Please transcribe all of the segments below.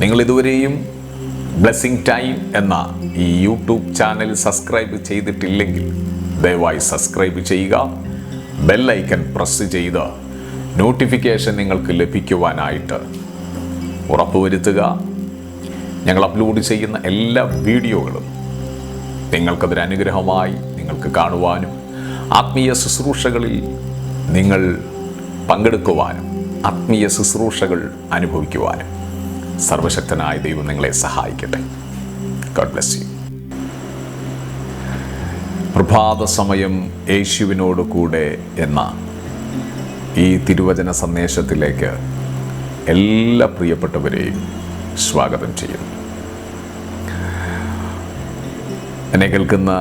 നിങ്ങൾ ഇതുവരെയും blessing time എന്ന ഈ യൂട്യൂബ് ചാനൽ സബ്സ്ക്രൈബ് ചെയ്തിട്ടില്ലെങ്കിൽ ദയവായി സബ്സ്ക്രൈബ് ചെയ്യുക. ബെല്ലൈക്കൺ പ്രസ് ചെയ്ത് നോട്ടിഫിക്കേഷൻ നിങ്ങൾക്ക് ലഭിക്കുവാനായിട്ട് ഉറപ്പുവരുത്തുക. ഞങ്ങൾ അപ്ലോഡ് ചെയ്യുന്ന എല്ലാ വീഡിയോകളും നിങ്ങൾക്കതൊരു അനുഗ്രഹമായി നിങ്ങൾക്ക് കാണുവാനും ആത്മീയ ശുശ്രൂഷകളിൽ നിങ്ങൾ പങ്കെടുക്കുവാനും ആത്മീയ ശുശ്രൂഷകൾ അനുഭവിക്കുവാനും സർവശക്തനായ ദൈവം നിങ്ങളെ സഹായിക്കട്ടെ. God bless you. പ്രഭാത സമയം യേശുവിനോട് കൂടെ എന്ന ഈ തിരുവചന സന്ദേശത്തിലേക്ക് എല്ലാ പ്രിയപ്പെട്ടവരെയും സ്വാഗതം ചെയ്യുന്നു. എന്നെ കേൾക്കുന്ന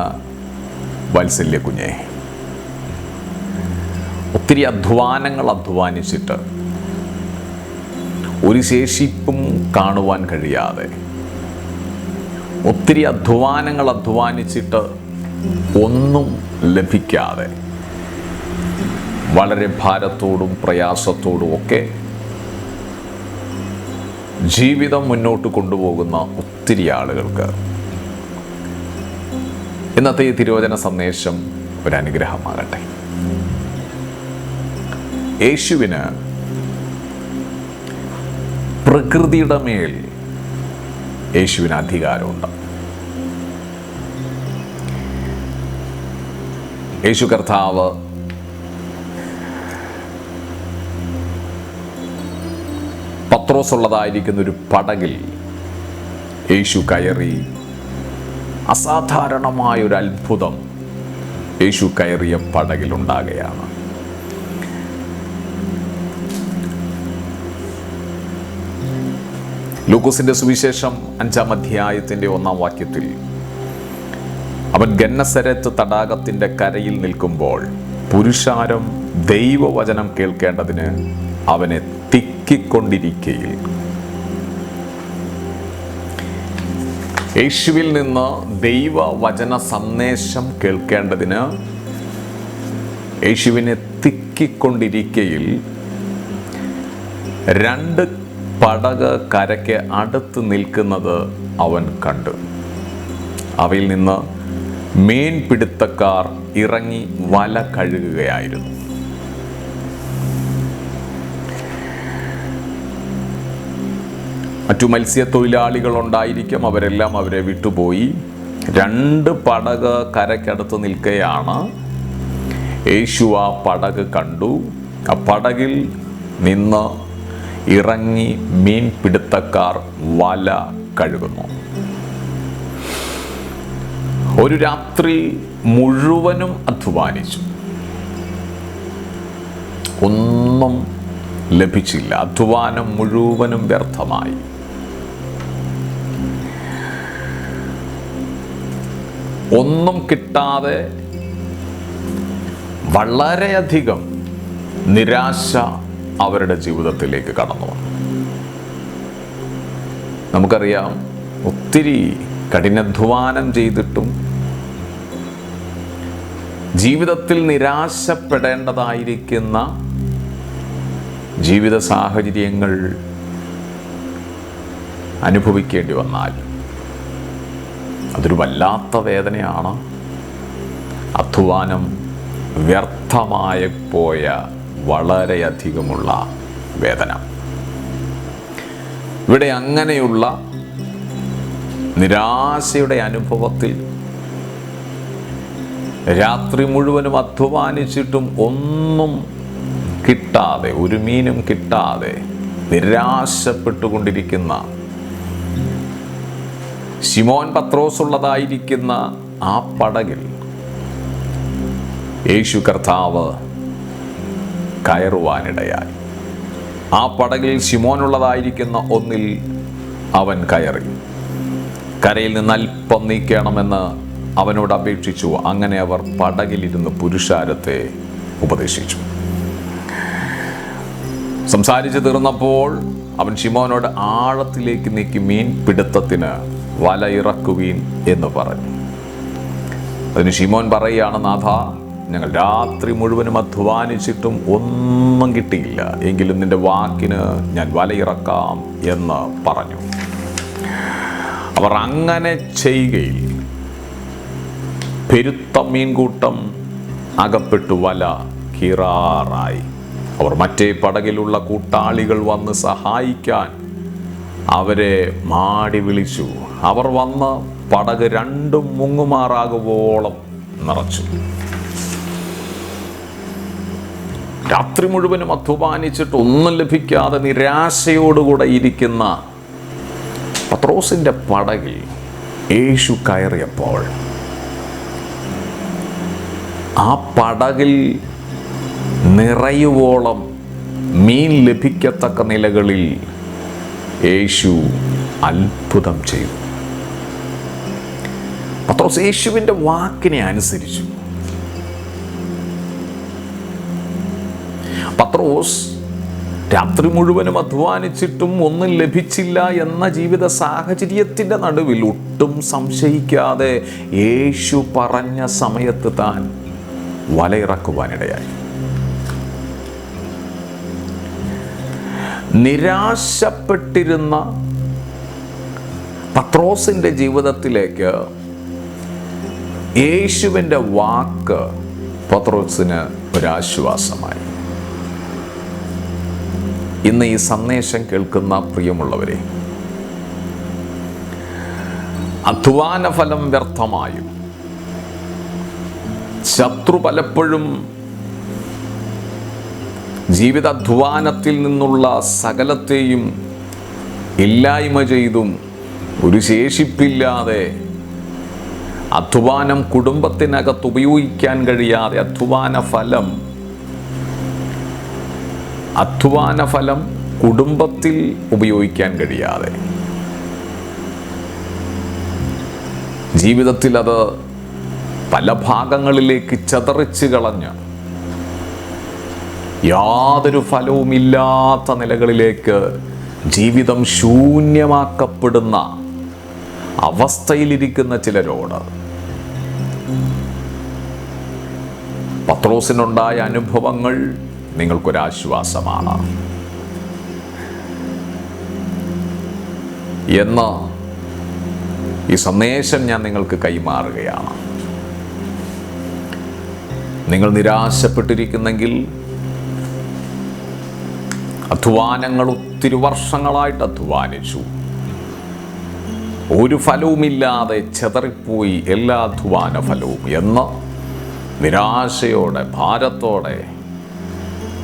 വാത്സല്യ കുഞ്ഞെ, ഒത്തിരി അധ്വാനങ്ങൾ അധ്വാനിച്ചിട്ട് ഒരു ശേഷിപ്പും കാണുവാൻ കഴിയാതെ, ഒത്തിരി അധ്വാനങ്ങൾ അധ്വാനിച്ചിട്ട് ഒന്നും ലഭിക്കാതെ വളരെ ഭാരത്തോടും പ്രയാസത്തോടും ഒക്കെ ജീവിതം മുന്നോട്ട് കൊണ്ടുപോകുന്ന ഒത്തിരി ആളുകൾക്ക് ഇന്നത്തെ ഈ തിരുവചന സന്ദേശം ഒരു അനുഗ്രഹമാകട്ടെ. യേശുവിന് പ്രകൃതിയുടെ മേൽ യേശുവിന് അധികാരമുണ്ട്. യേശു കർത്താവ് പത്രോസ് ഉള്ളതായിരിക്കുന്ന ഒരു പടകിൽ യേശു കയറി. അസാധാരണമായൊരു അത്ഭുതം യേശു കയറിയ പടകിലുണ്ടാകുകയാണ്. ലൂക്കോസിന്റെ സുവിശേഷം 5-ാം അധ്യായത്തിന്റെ 1-ാം വാക്യത്തിൽ അവൻ ഗന്നസരത്ത് തടാകത്തിന്റെ കരയിൽ നിൽക്കുമ്പോൾ പുരുഷാരം ദൈവവചനം കേൾക്കേണ്ടതിന് അവനെ തിക്കിക്കൊണ്ടിരിക്കയിൽ. യേശുവിൽ നിന്ന് ദൈവവചന സന്ദേശം കേൾക്കേണ്ടതിന് യേശുവിനെ തിക്കിക്കൊണ്ടിരിക്കയിൽ 2 പടക് കരയ്ക്ക് അടുത്ത് നിൽക്കുന്നത് അവൻ കണ്ടു. അവയിൽ നിന്ന് മീൻപിടുത്തക്കാർ ഇറങ്ങി വല കഴുകുകയായിരുന്നു. മറ്റു മത്സ്യത്തൊഴിലാളികളുണ്ടായിരിക്കും. അവരെല്ലാം അവരെ വിട്ടുപോയി. 2 പടക് കരയ്ക്കടുത്ത് നിൽക്കുകയാണ്. യേശു ആ പടക് കണ്ടു. ആ പടകിൽ നിന്ന് ഇറങ്ങി മീൻപിടുത്തക്കാർ വല കഴുകുന്നു. ഒരു രാത്രി മുഴുവനും അധ്വാനിച്ചു, ഒന്നും ലഭിച്ചില്ല. അധ്വാനം മുഴുവനും വ്യർത്ഥമായി. ഒന്നും കിട്ടാതെ വളരെയധികം നിരാശ അവരുടെ ജീവിതത്തിലേക്ക് കടന്നു വന്നു. നമുക്കറിയാം, ഒത്തിരി കഠിനാധ്വാനം ചെയ്തിട്ടും ജീവിതത്തിൽ നിരാശപ്പെടേണ്ടതായിരിക്കുന്ന ജീവിത സാഹചര്യങ്ങൾ അനുഭവിക്കേണ്ടി വന്നാൽ അതൊരു വല്ലാത്ത വേദനയാണ്. അധ്വാനം വ്യർത്ഥമായി പോയ വളരെയധികമുള്ള വേദന. ഇവിടെ അങ്ങനെയുള്ള നിരാശയുടെ അനുഭവത്തിൽ രാത്രി മുഴുവനും അധ്വാനിച്ചിട്ടും ഒന്നും കിട്ടാതെ, ഒരു മീനും കിട്ടാതെ നിരാശപ്പെട്ടുകൊണ്ടിരിക്കുന്ന ശിമോൻ പത്രോസ് ഉള്ളതായിരിക്കുന്ന ആ പടകിൽ യേശു കർത്താവ് കയറുവാനിടയായി. ആ പടകിൽ ശിമോനുള്ളതായിരിക്കുന്ന ഒന്നിൽ അവൻ കയറി. കരയിൽ നിന്ന് അല്പം നീക്കണമെന്ന് അവനോട് അപേക്ഷിച്ചു. അങ്ങനെ അവർ പടകിലിരുന്ന് പുരുഷാരത്തെ ഉപദേശിച്ചു. സംസാരിച്ചു തീർന്നപ്പോൾ അവൻ ശിമോനോട് ആഴത്തിലേക്ക് നീക്കി മീൻ പിടുത്തത്തിന് വല ഇറക്കുവീൻ എന്ന് പറഞ്ഞു. അതിന് ശിമോൻ പറയുകയാണ്, നാഥ, ഞങ്ങൾ രാത്രി മുഴുവനും അധ്വാനിച്ചിട്ടും ഒന്നും കിട്ടിയില്ല. എങ്കിലും നിന്റെ വാക്കിന് ഞാൻ വലയിറക്കാം എന്ന് പറഞ്ഞു. അവർ അങ്ങനെ ചെയ്യുകയിൽ പെരുത്ത മീൻകൂട്ടം അകപ്പെട്ടു വല കീറാറായി. അവർ മറ്റേ പടകിലുള്ള കൂട്ടാളികൾ വന്ന് സഹായിക്കാൻ അവരെ മാടി വിളിച്ചു. അവർ വന്ന് പടക് രണ്ടും മുങ്ങുമാറാകുവോളം നിറച്ചു. രാത്രി മുഴുവനും അധ്വാനിച്ചിട്ട് ഒന്നും ലഭിക്കാതെ നിരാശയോടുകൂടെ ഇരിക്കുന്ന പത്രോസിന്റെ പടകിൽ യേശു കയറിയപ്പോൾ ആ പടകിൽ നിറയുവോളം മീൻ ലഭിക്കത്തക്ക നിലകളിൽ യേശു അത്ഭുതം ചെയ്തു. പത്രോസ് യേശുവിൻ്റെ വാക്കിനെ അനുസരിച്ചു. പത്രോസ് രാത്രി മുഴുവനും അധ്വാനിച്ചിട്ടും ഒന്നും ലഭിച്ചില്ല എന്ന ജീവിത സാഹചര്യത്തിൻ്റെ നടുവിൽ ഒട്ടും സംശയിക്കാതെ യേശു പറഞ്ഞ സമയത്ത് താൻ വലയിറക്കുവാനിടയായി. നിരാശപ്പെട്ടിരുന്ന പത്രോസിൻ്റെ ജീവിതത്തിലേക്ക് യേശുവിൻ്റെ വാക്ക് പത്രോസിന് ഒരാശ്വാസമായി. ഇന്ന് ഈ സന്ദേശം കേൾക്കുന്ന പ്രിയമുള്ളവരെ, അധ്വാന ഫലം വ്യർത്ഥമായും ശത്രു പലപ്പോഴും ജീവിതാധ്വാനത്തിൽ നിന്നുള്ള സകലത്തെയും ഇല്ലായ്മ ചെയ്തും ഒരു ശേഷിപ്പില്ലാതെ അധ്വാനം കുടുംബത്തിനകത്ത് ഉപയോഗിക്കാൻ കഴിയാതെ അധ്വാന ഫലം കുടുംബത്തിൽ ഉപയോഗിക്കാൻ കഴിയാതെ ജീവിതത്തിൽ അത് പല ഭാഗങ്ങളിലേക്ക് ചതറിച്ച് കളഞ്ഞ് യാതൊരു ഫലവുമില്ലാത്ത നിലകളിലേക്ക് ജീവിതം ശൂന്യമാക്കപ്പെടുന്ന അവസ്ഥയിലിരിക്കുന്ന ചിലരോട് പത്രോസിനുണ്ടായ അനുഭവങ്ങൾ നിങ്ങൾക്കൊരാശ്വാസമാണ് എന്ന് ഈ സന്ദേശം ഞാൻ നിങ്ങൾക്ക് കൈമാറുകയാണ്. നിങ്ങൾ നിരാശപ്പെട്ടിരിക്കുന്നെങ്കിൽ, അധ്വാനങ്ങൾ ഒത്തിരി വർഷങ്ങളായിട്ട് അധ്വാനിച്ചു, ഒരു ഫലവുമില്ലാതെ ചെതറിപ്പോയി എല്ലാ അധ്വാന ഫലവും എന്ന് നിരാശയോടെ ഭാരത്തോടെ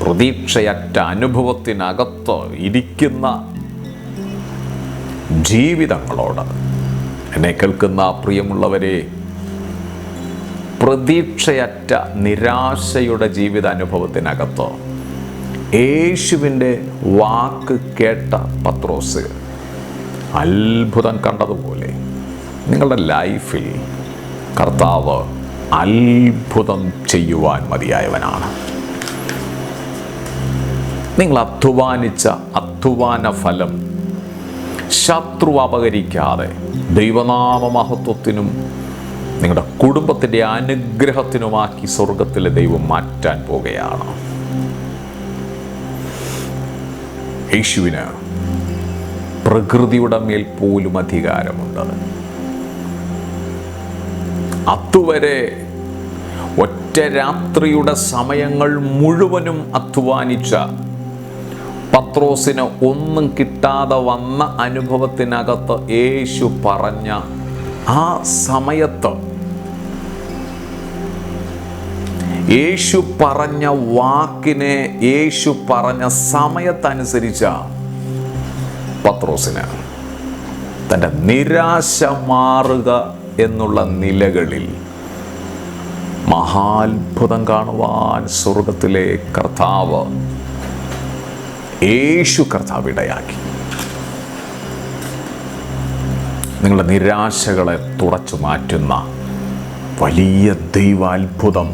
പ്രതീക്ഷയറ്റ അനുഭവത്തിനകത്ത് ഇരിക്കുന്ന ജീവിതങ്ങളോട് എന്നെ കേൾക്കുന്ന പ്രിയമുള്ളവരെ, പ്രതീക്ഷയറ്റ നിരാശയുടെ ജീവിതാനുഭവത്തിനകത്ത് യേശുവിൻ്റെ വാക്ക് കേട്ട പത്രോസ് അത്ഭുതം കണ്ടതുപോലെ നിങ്ങളുടെ ലൈഫിൽ കർത്താവ് അത്ഭുതം ചെയ്യുവാൻ മതിയായവനാണ്. നിങ്ങൾ അധ്വാനിച്ച അധ്വാന ഫലം ശത്രു അപഹരിക്കാതെ ദൈവനാമ മഹത്വത്തിനും നിങ്ങളുടെ കുടുംബത്തിൻ്റെ അനുഗ്രഹത്തിനുമാക്കി സ്വർഗത്തിലെ ദൈവം മാറ്റാൻ പോകുകയാണ്. യേശുവിന് പ്രകൃതിയുടെ മേൽ പോലും അധികാരമുണ്ട്. അതുവരെ ഒറ്റ രാത്രിയുടെ സമയങ്ങൾ മുഴുവനും അധ്വാനിച്ച പത്രോസിന് ഒന്നും കിട്ടാതെ വന്ന അനുഭവത്തിനകത്ത് യേശു പറഞ്ഞ ആ സമയത്ത്, യേശു പറഞ്ഞ വാക്കിനെ യേശു പറഞ്ഞ സമയത്തനുസരിച്ച പത്രോസിന് തൻ്റെ നിരാശ മാറുക എന്നുള്ള നിലകളിൽ മഹാത്ഭുതം കാണുവാൻ സ്വർഗത്തിലെ കർത്താവ് യേശു കർത്താവ് ഇടയാക്കി. നിങ്ങളുടെ നിരാശകളെ തുടച്ചു മാറ്റുന്ന വലിയ ദൈവാത്ഭുതം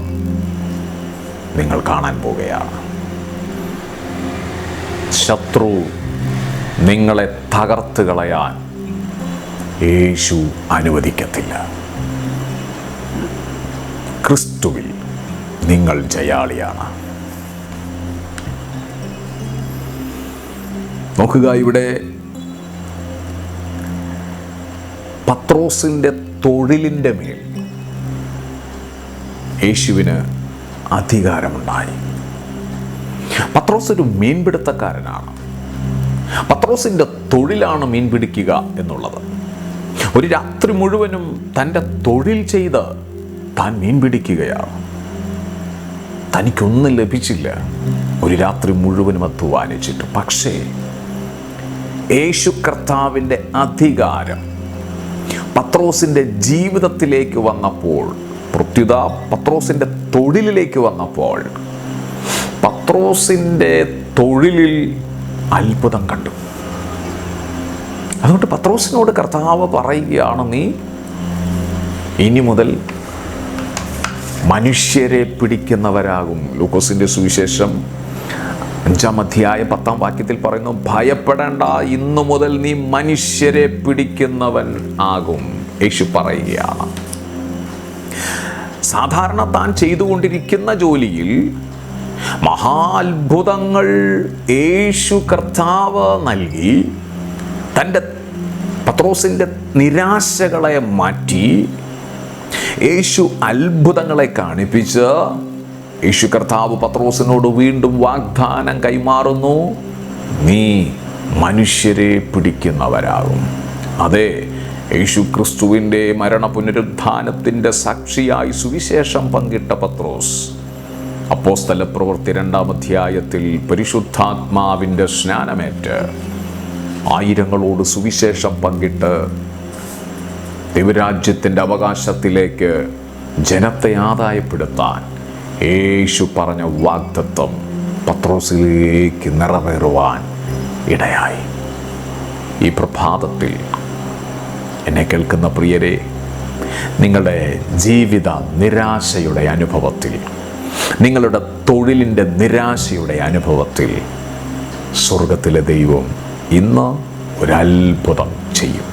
നിങ്ങൾ കാണാൻ പോവുകയാണ്. ശത്രു നിങ്ങളെ തകർത്ത് കളയാൻ യേശു അനുവദിക്കത്തില്ല. ക്രിസ്തുവിൽ നിങ്ങൾ ജയാളിയാണ്. നോക്കുക, ഇവിടെ പത്രോസിൻ്റെ തൊഴിലിൻ്റെ മേൽ യേശുവിന് അധികാരമുണ്ടായി. പത്രോസ് ഒരു മീൻപിടുത്തക്കാരനാണ്. പത്രോസിൻ്റെ തൊഴിലാണ് മീൻ പിടിക്കുക എന്നുള്ളത്. ഒരു രാത്രി മുഴുവനും തൻ്റെ തൊഴിൽ ചെയ്ത് താൻ മീൻ പിടിക്കുകയാണ്. തനിക്കൊന്നും ലഭിച്ചില്ല, ഒരു രാത്രി മുഴുവനും അധ്വാനിച്ചിട്ട്. പക്ഷേ യേശു കർത്താവിൻ്റെ അധികാരം പത്രോസിൻ്റെ ജീവിതത്തിലേക്ക് വന്നപ്പോൾ, പ്രത്യുത പത്രോസിൻ്റെ തൊഴിലിലേക്ക് വന്നപ്പോൾ, പത്രോസിൻ്റെ തൊഴിലിൽ അത്ഭുതം കണ്ടു. അതുകൊണ്ട് പത്രോസിനോട് കർത്താവ് പറയുകയാണ്, നീ ഇനി മുതൽ മനുഷ്യരെ പിടിക്കുന്നവരാകും. ലൂക്കോസിൻ്റെ സുവിശേഷം 5-ാം അധ്യായം 10-ാം വാക്യത്തിൽ പറയുന്നു, ഭയപ്പെടേണ്ട, ഇന്നു മുതൽ നീ മനുഷ്യരെ പിടിക്കുന്നവൻ ആകും. യേശു പറയുകയാണ്, സാധാരണ താൻ ചെയ്തുകൊണ്ടിരിക്കുന്ന ജോലിയിൽ മഹാത്ഭുതങ്ങൾ യേശു കർത്താവ് നൽകി തൻ്റെ പത്രോസിൻ്റെ നിരാശകളെ മാറ്റി യേശു അത്ഭുതങ്ങളെ കാണിപ്പിച്ച് യേശു കർത്താവ് പത്രോസിനോട് വീണ്ടും വാഗ്ദാനം കൈമാറുന്നു, നീ മനുഷ്യരെ പിടിക്കുന്നവരാകും. അതെ, യേശു ക്രിസ്തുവിൻ്റെ മരണ പുനരുത്ഥാനത്തിൻ്റെ സാക്ഷിയായി സുവിശേഷം പങ്കിട്ട പത്രോസ് അപ്പോസ്തല പ്രവൃത്തി 2-ാം അധ്യായത്തിൽ പരിശുദ്ധാത്മാവിൻ്റെ സ്നാനമേറ്റ് ആയിരങ്ങളോട് സുവിശേഷം പങ്കിട്ട് ദൈവരാജ്യത്തിൻ്റെ അവകാശത്തിലേക്ക് ജനത്തെ ആദായപ്പെടുത്താൻ യേശു പറഞ്ഞ വാഗ്ദത്തം പത്രോസിലേക്ക് നിറവേറുവാൻ ഇടയായി. ഈ പ്രഭാതത്തിൽ എന്നെ കേൾക്കുന്ന പ്രിയരെ, നിങ്ങളുടെ ജീവിത നിരാശയുടെ അനുഭവത്തിൽ, നിങ്ങളുടെ തൊഴിലിൻ്റെ നിരാശയുടെ അനുഭവത്തിൽ സ്വർഗത്തിലെ ദൈവം ഇന്ന് ഒരത്ഭുതം ചെയ്യും.